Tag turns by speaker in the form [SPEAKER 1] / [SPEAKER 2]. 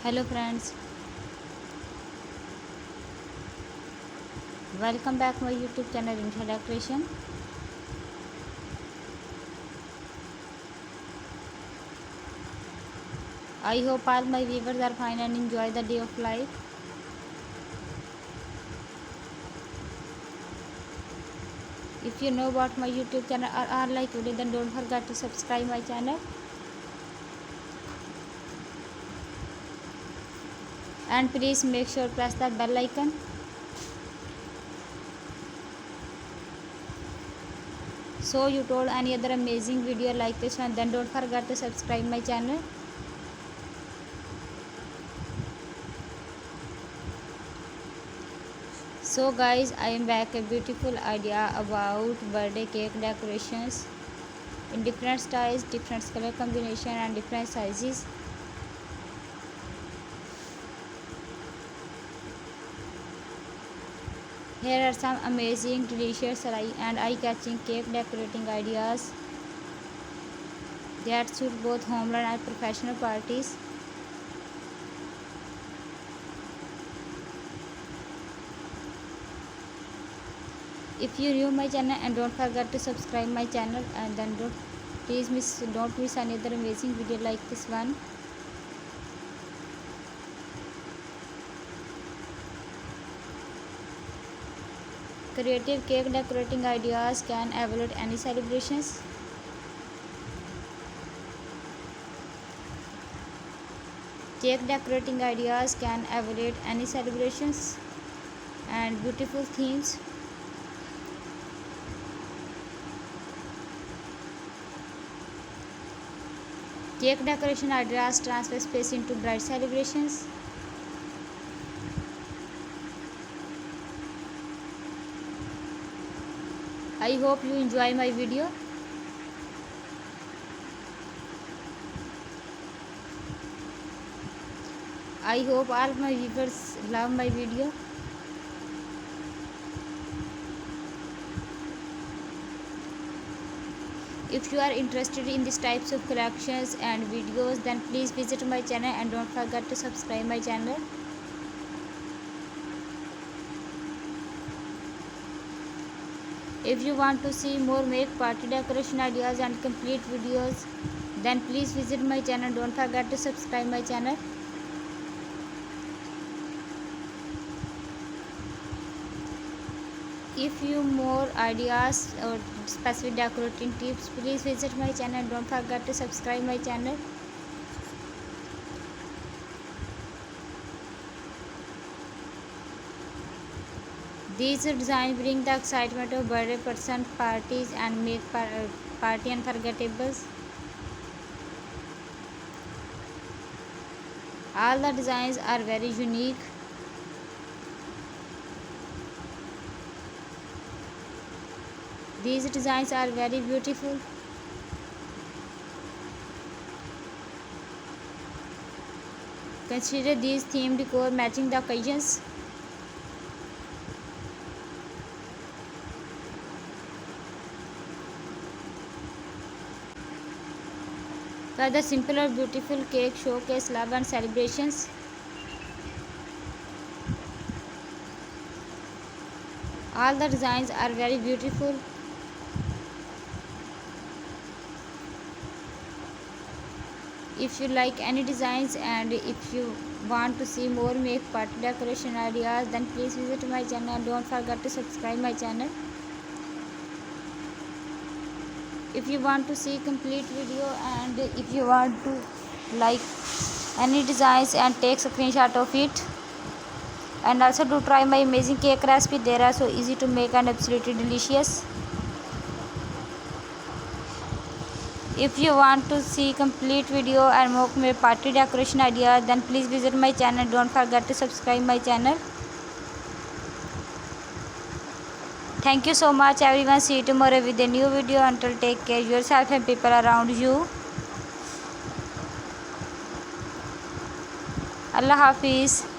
[SPEAKER 1] Hello friends, welcome back my YouTube channel India Decoration. I hope all my viewers are fine and enjoy the day of life. If you know about my YouTube channel or are like today, then don't forget to subscribe my channel. And please make sure press the bell icon. So you told any other amazing video like this one, then don't forget to subscribe my channel. So guys, I am back a beautiful idea about birthday cake decorations in different styles, different color combination and different sizes. Here are some amazing, delicious and eye-catching cake decorating ideas that suit both homeland and professional parties. If you new my channel and don't forget to subscribe my channel, and then don't miss another amazing video like this one. Creative cake decorating ideas can evaluate any celebrations. Cake decorating ideas can evaluate any celebrations and beautiful themes. Cake decoration ideas transfer space into bright celebrations. I hope you enjoy my video. I hope all my viewers love my video. If you are interested in these types of collections and videos, then please visit my channel and don't forget to subscribe my channel. If you want to see more make party decoration ideas and complete videos, then please visit my channel. Don't forget to subscribe my channel. If you more ideas or specific decorating tips, please visit my channel. Don't forget to subscribe my channel. These designs bring the excitement of birthday person parties and make party unforgettable. All the designs are very unique. These designs are very beautiful. Consider these theme decor matching the occasions. For the simple or beautiful cake showcase love and celebrations. All the designs are very beautiful. If you like any designs and if you want to see more make party decoration ideas, then please visit my channel. Don't forget to subscribe my channel. If you want to see complete video and if you want to like any designs and take screenshot of it, and also to try my amazing cake recipe, they are so easy to make and absolutely delicious. If you want to see complete video and more party decoration ideas, then please visit my channel. Don't forget to subscribe my channel. Thank you so much everyone. See you tomorrow with a new video. Until take care yourself and people around you. Allah Hafiz.